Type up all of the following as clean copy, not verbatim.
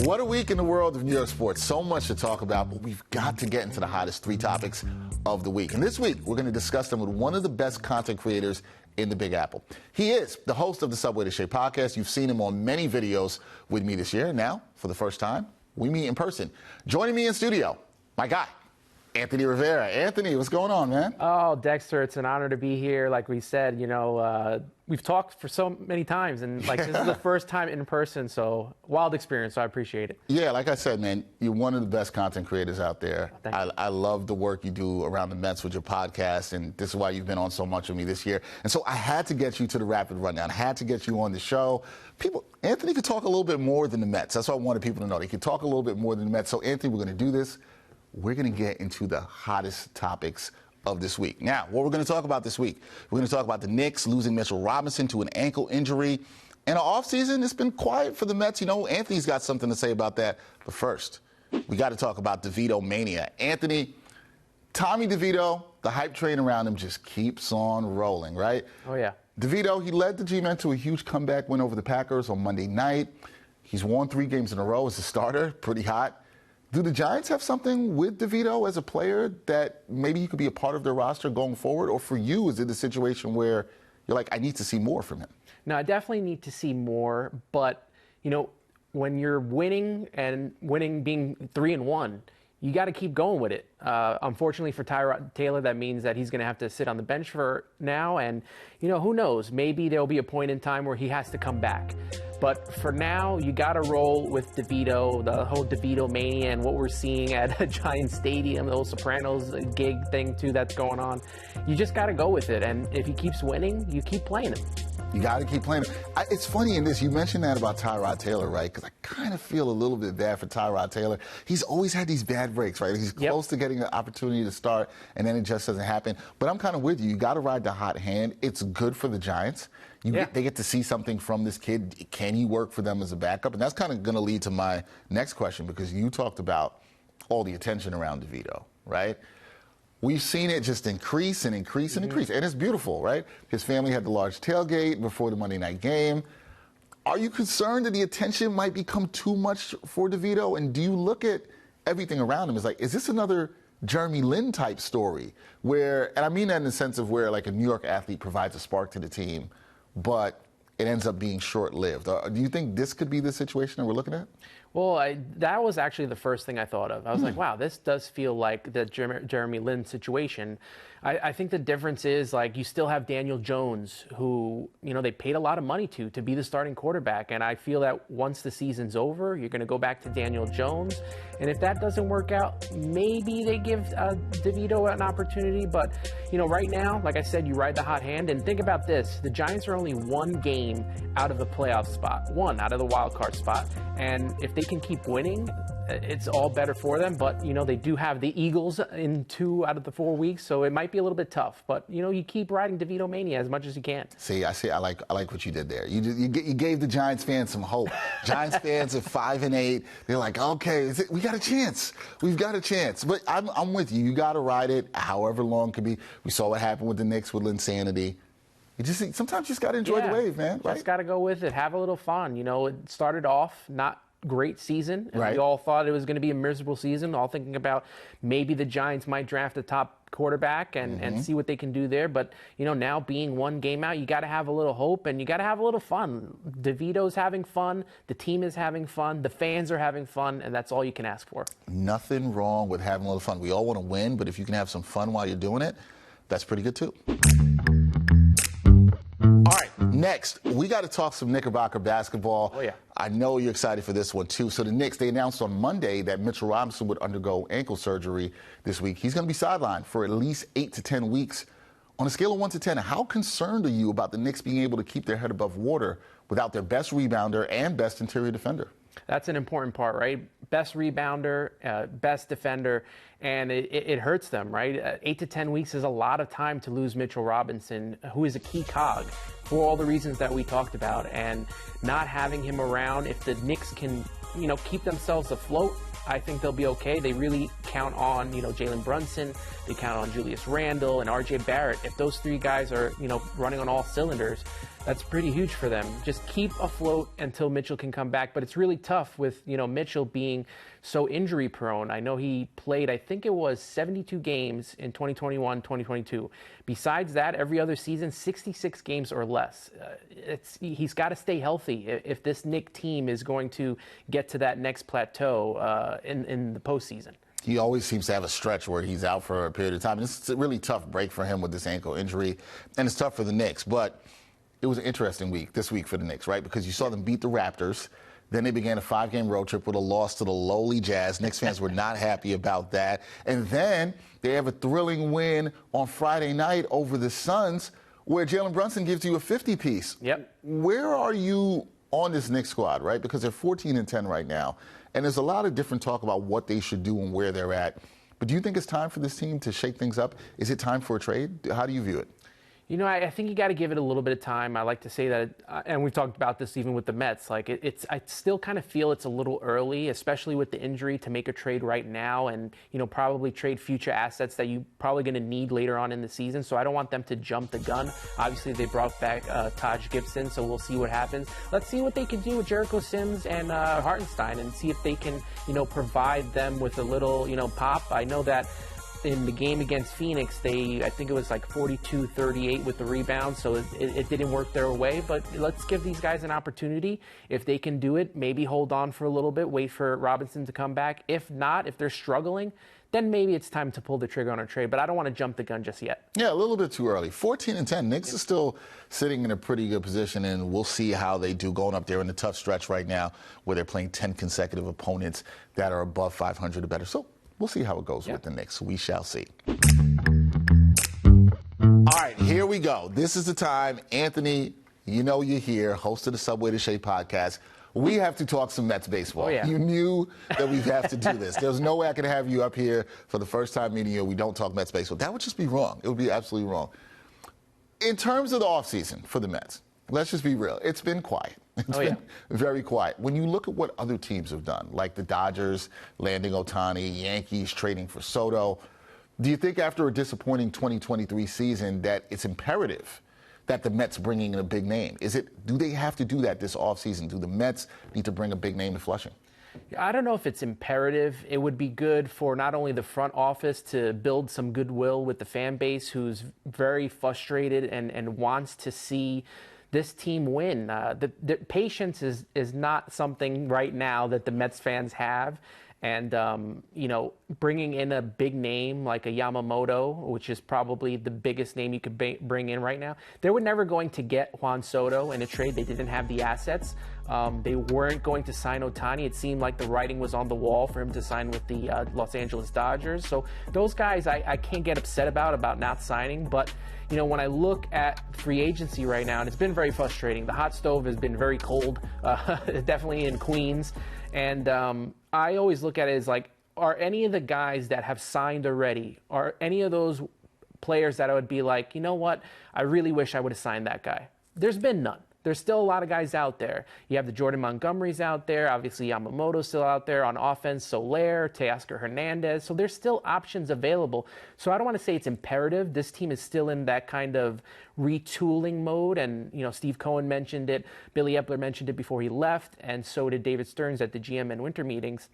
What a week in the world of New York sports. So much to talk about, but we've got to get into the hottest 3 topics of the week. And this week, we're going to discuss them with one of the best content creators in the Big Apple. He is the host of the Subway To Shea Podcast. You've seen him on many videos with me this year. Now, for the first time, we meet in person. Joining me in studio, my guy, Anthony Rivera. Anthony, what's going on, man? Oh, Dexter, it's an honor to be here. Like we said, we've talked for so many times, and this is the first time in person, so wild experience, so I appreciate it. Yeah, like I said, man, you're one of the best content creators out there. Thank you. I love the work you do around the Mets with your podcast, and this is why you've been on so much with me this year. And so I had to get you to the Rapid Rundown. I had to get you on the show. Anthony could talk a little bit more than the Mets. That's what I wanted people to know. He could talk a little bit more than the Mets. So, Anthony, we're going to do this. We're going to get into the hottest topics of this week. Now, what we're going to talk about this week, we're going to talk about the Knicks losing Mitchell Robinson to an ankle injury. And our offseason, it's been quiet for the Mets. Anthony's got something to say about that. But first, we got to talk about DeVito mania. Anthony, Tommy Devito, the hype train around him just keeps on rolling, right? Oh, yeah. DeVito, he led the G-Men to a huge comeback win over the Packers on Monday night. He's won 3 games in a row as a starter, pretty hot. Do the Giants have something with DeVito as a player that maybe he could be a part of their roster going forward? Or for you, is it a situation where you're like, I need to see more from him? No, I definitely need to see more. But, when you're winning and winning being 3-1, you got to keep going with it. Unfortunately for Tyrod Taylor, that means that he's going to have to sit on the bench for now. And, who knows? Maybe there'll be a point in time where he has to come back. But for now, you got to roll with DeVito, the whole DeVito mania, and what we're seeing at Giants Stadium, the whole Sopranos gig thing, too, that's going on. You just got to go with it. And if he keeps winning, you keep playing him. You got to keep playing him. It's funny in this, you mentioned that about Tyrod Taylor, right? Because I kind of feel a little bit bad for Tyrod Taylor. He's always had these bad breaks, right? He's close to getting an opportunity to start, and then it just doesn't happen. But I'm kind of with you. You got to ride the hot hand. It's good for the Giants. They get to see something from this kid. Can he work for them as a backup? And that's kind of going to lead to my next question, because you talked about all the attention around DeVito, right? We've seen it just increase and increase and increase. And it's beautiful, right? His family had the large tailgate before the Monday night game. Are you concerned that the attention might become too much for DeVito? And do you look at everything around him as like, is this another Jeremy Lin type story? Where, and I mean that in the sense of where like a New York athlete provides a spark to the team, but it ends up being short-lived. Do you think this could be the situation that we're looking at? Well, that was actually the first thing I thought of. I was like, wow, this does feel like the Jeremy Lin situation. I think the difference is, like, you still have Daniel Jones, who, they paid a lot of money to be the starting quarterback. And I feel that once the season's over, you're going to go back to Daniel Jones. And if that doesn't work out, maybe they give DeVito an opportunity. But, right now, like I said, you ride the hot hand. And think about this. The Giants are only 1 game out of the playoff spot, 1 out of the wild card spot. And if they can keep winning, it's all better for them. But, they do have the Eagles in 2 out of the 4 weeks, so it might be a little bit tough. But, you keep riding DeVito mania as much as you can. I like what you did there. You gave the Giants fans some hope. Giants fans at 5-8, they're like, okay, we got a chance. We've got a chance. But I'm with you. You got to ride it however long it could be. We saw what happened with the Knicks with Linsanity. Sometimes you just got to enjoy the wave, man. Right? Just got to go with it. Have a little fun. It started off not great season, and we all thought it was going to be a miserable season, all thinking about maybe the Giants might draft a top quarterback and see what they can do there. But, now being 1 game out, you got to have a little hope and you got to have a little fun. DeVito's having fun. The team is having fun. The fans are having fun, and that's all you can ask for. Nothing wrong with having a little fun. We all want to win, but if you can have some fun while you're doing it, that's pretty good too. All right, next, we got to talk some Knickerbocker basketball. Oh, yeah. I know you're excited for this one, too. So the Knicks, they announced on Monday that Mitchell Robinson would undergo ankle surgery this week. He's going to be sidelined for at least 8 to 10 weeks. On a scale of 1 to 10, how concerned are you about the Knicks being able to keep their head above water without their best rebounder and best interior defender? That's an important part, right? Best rebounder, best defender, and it hurts them, right? 8 to 10 weeks is a lot of time to lose Mitchell Robinson, who is a key cog for all the reasons that we talked about. And not having him around, if the Knicks can, keep themselves afloat, I think they'll be okay. They really count on, Jalen Brunson. They count on Julius Randle and R.J. Barrett. If those 3 guys are, running on all cylinders, That's pretty huge for them. Just keep afloat until Mitchell can come back. But it's really tough with, Mitchell being so injury prone. I know he played, I think it was 72 games in 2021, 2022. Besides that, every other season, 66 games or less. He's got to stay healthy if this Knicks team is going to get to that next plateau in the postseason. He always seems to have a stretch where he's out for a period of time. It's a really tough break for him with this ankle injury, and it's tough for the Knicks. But it was an interesting week this week for the Knicks, right? Because you saw them beat the Raptors. Then they began a 5-game road trip with a loss to the lowly Jazz. Knicks fans were not happy about that. And then they have a thrilling win on Friday night over the Suns, where Jalen Brunson gives you a 50-piece. Yep. Where are you on this Knicks squad, right? Because they're 14-10 right now. And there's a lot of different talk about what they should do and where they're at. But do you think it's time for this team to shake things up? Is it time for a trade? How do you view it? I think you got to give it a little bit of time. I like to say that, and we've talked about this even with the Mets. Like I still kind of feel it's a little early, especially with the injury, to make a trade right now, and probably trade future assets that you're probably going to need later on in the season. So I don't want them to jump the gun. Obviously, they brought back Taj Gibson, so we'll see what happens. Let's see what they can do with Jericho Sims and Hartenstein, and see if they can provide them with a little pop. I know that in the game against Phoenix, I think it was like 42-38 with the rebound, so it didn't work their way. But let's give these guys an opportunity. If they can do it, maybe hold on for a little bit, wait for Robinson to come back. If not, if they're struggling, then maybe it's time to pull the trigger on a trade. But I don't want to jump the gun just yet. Yeah, a little bit too early. 14-10. Knicks is still sitting in a pretty good position, and we'll see how they do going up there in the tough stretch right now where they're playing 10 consecutive opponents that are above 500 or better. So we'll see how it goes with the Knicks. We shall see. All right, here we go. This is the time. Anthony, you're here, host of the Subway To Shea Podcast. We have to talk some Mets baseball. Oh, yeah. You knew that we have to do this. There's no way I could have you up here for the first time meeting you. We don't talk Mets baseball. That would just be wrong. It would be absolutely wrong. In terms of the offseason for the Mets, let's just be real. It's been quiet. It's been very quiet. When you look at what other teams have done, like the Dodgers landing Ohtani, Yankees trading for Soto, do you think after a disappointing 2023 season that it's imperative that the Mets bringing in a big name? Do they have to do that this offseason? Do the Mets need to bring a big name to Flushing? I don't know if it's imperative. It would be good for not only the front office to build some goodwill with the fan base, who's very frustrated and wants to see this team win. The patience is not something right now that the Mets fans have. And, bringing in a big name like a Yamamoto, which is probably the biggest name you could bring in right now. They were never going to get Juan Soto in a trade. They didn't have the assets. They weren't going to sign Ohtani. It seemed like the writing was on the wall for him to sign with the Los Angeles Dodgers. So those guys I can't get upset about not signing. But, when I look at free agency right now, and it's been very frustrating. The hot stove has been very cold, definitely in Queens. And I always look at it as like, are any of the guys that have signed already, are any of those players that I would be like, you know what, I really wish I would have signed that guy? There's been none. There's still a lot of guys out there. You have the Jordan Montgomerys out there. Obviously, Yamamoto's still out there. On offense, Soler, Teoscar Hernandez. So there's still options available. So I don't want to say it's imperative. This team is still in that kind of retooling mode. And, Steve Cohen mentioned it. Billy Epler mentioned it before he left. And so did David Stearns at the GM and winter meetings.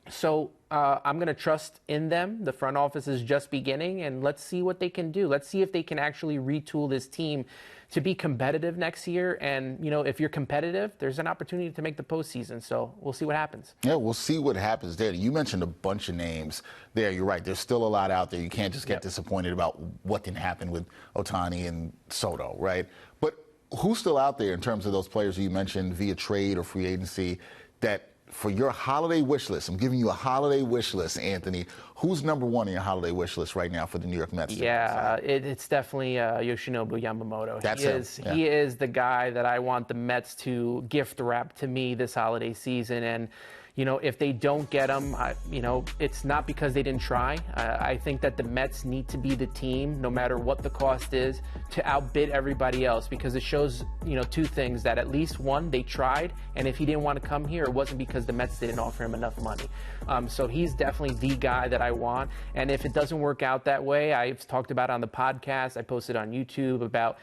So I'm going to trust in them. The front office is just beginning, and let's see what they can do. Let's see if they can actually retool this team to be competitive next year. And, if you're competitive, there's an opportunity to make the postseason. So we'll see what happens. Yeah, we'll see what happens there. You mentioned a bunch of names there. You're right. There's still a lot out there. You can't just get disappointed about what can happen with Ohtani and Soto, right? But who's still out there in terms of those players you mentioned via trade or free agency that for your holiday wish list, I'm giving you a holiday wish list, Anthony. Who's number one on your holiday wish list right now for the New York Mets? Yeah, it's definitely Yoshinobu Yamamoto. He is the guy that I want the Mets to gift wrap to me this holiday season. And, if they don't get him, it's not because they didn't try. I think that the Mets need to be the team, no matter what the cost is, to outbid everybody else, because it shows, two things: that at least one, they tried, and if he didn't want to come here, it wasn't because the Mets didn't offer him enough money. So he's definitely the guy that I want. And if it doesn't work out that way, I've talked about it on the podcast. I posted on YouTube about,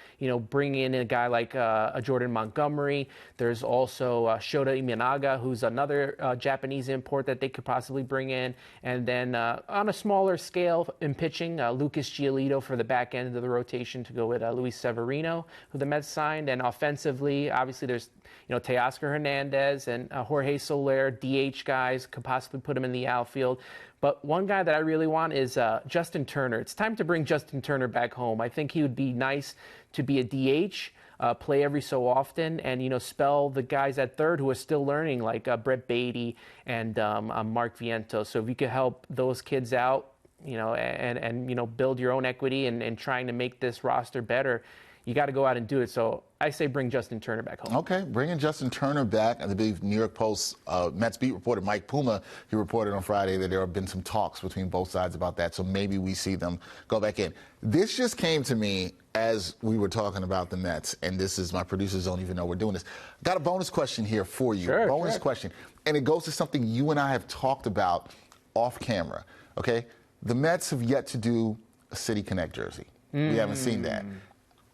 bringing in a guy like a Jordan Montgomery. There's also Shota Imanaga, who's another Japanese import that they could possibly bring in. And then on a smaller scale in pitching, Lucas Giolito for the back end of the rotation to go with Luis Severino, who the Mets signed. And offensively, obviously there's Teoscar Hernandez and Jorge Soler, DH guys, could possibly put him in the outfield. But one guy that I really want is Justin Turner. It's time to bring Justin Turner back home. I think he would be nice to be a DH, play every so often, and, spell the guys at third who are still learning, like Brett Beatty and Mark Vientos. So if you could help those kids out, and build your own equity and trying to make this roster better, you got to go out and do it. So I say bring Justin Turner back home. Okay, bringing Justin Turner back. I believe New York Post Mets beat reporter Mike Puma, he reported on Friday that there have been some talks between both sides about that. So maybe we see them go back in. This just came to me as we were talking about the Mets, and this is, my producers don't even know we're doing this. Got a bonus question here for you. Sure, bonus question. And it goes to something you and I have talked about off camera. Okay? The Mets have yet to do a City Connect jersey. We haven't seen that.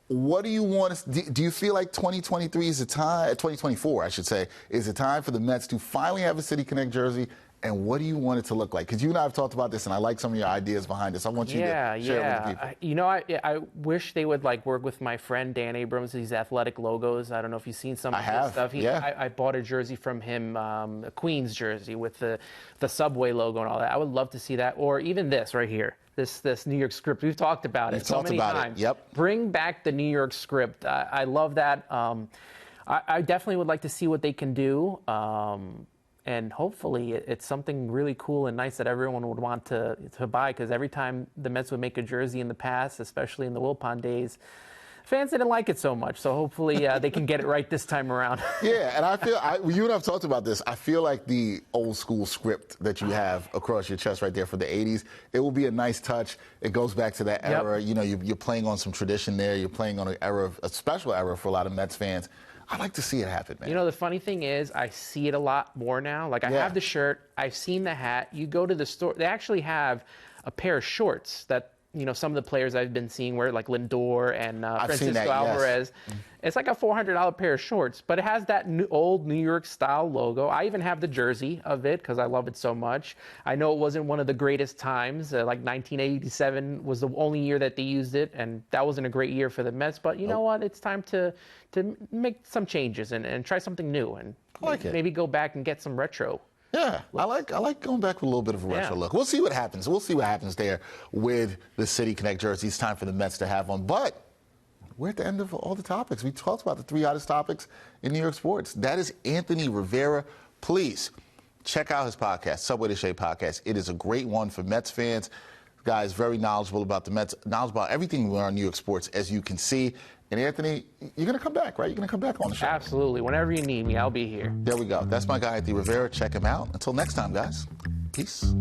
What do you want us, do you feel like 2023 is the time, 2024, I should say, is the time for the Mets to finally have a City Connect jersey? And what do you want it to look like? Because you and I have talked about this, and I like some of your ideas behind this. I want you to share it with the people. I wish they would work with my friend Dan Abrams, these athletic logos. I don't know if you've seen some of his stuff. I bought a jersey from him, a Queens jersey with the Subway logo and all that. I would love to see that, or even this right here. This New York script. We've talked about it so many times. Yep. Bring back the New York script. I love that. I definitely would like to see what they can do. And hopefully it's something really cool and nice that everyone would want to buy, because every time the Mets would make a jersey in the past, especially in the Wilpon days, fans didn't like it so much. So hopefully they can get it right this time around. Yeah, and I feel, you and I have talked about this, I feel like the old school script that you have across your chest right there for the 80s, it will be a nice touch. It goes back to that era. You're playing on some tradition there. You're playing on a special era for a lot of Mets fans. I'd like to see it happen, man. The funny thing is, I see it a lot more now. I have the shirt, I've seen the hat. You go to the store, they actually have a pair of shorts that, some of the players I've been seeing wear, like Lindor and Francisco Alvarez. Yes. It's like a $400 pair of shorts, but it has that old New York style logo. I even have the jersey of it because I love it so much. I know it wasn't one of the greatest times. 1987 was the only year that they used it, and that wasn't a great year for the Mets. But you know what? It's time to make some changes and try something new, and maybe go back and get some retro. Yeah, I like going back with a little bit of a retro look. We'll see what happens. We'll see what happens there with the City Connect jersey. It's time for the Mets to have one. But we're at the end of all the topics. We talked about the 3 hottest topics in New York sports. That is Anthony Rivera. Please check out his podcast, Subway To Shea Podcast. It is a great one for Mets fans. The guy is very knowledgeable about the Mets, knowledgeable about everything around New York sports, as you can see. And Anthony, you're going to come back, right? You're going to come back on the show. Absolutely. Whenever you need me, I'll be here. There we go. That's my guy, Anthony Rivera. Check him out. Until next time, guys. Peace.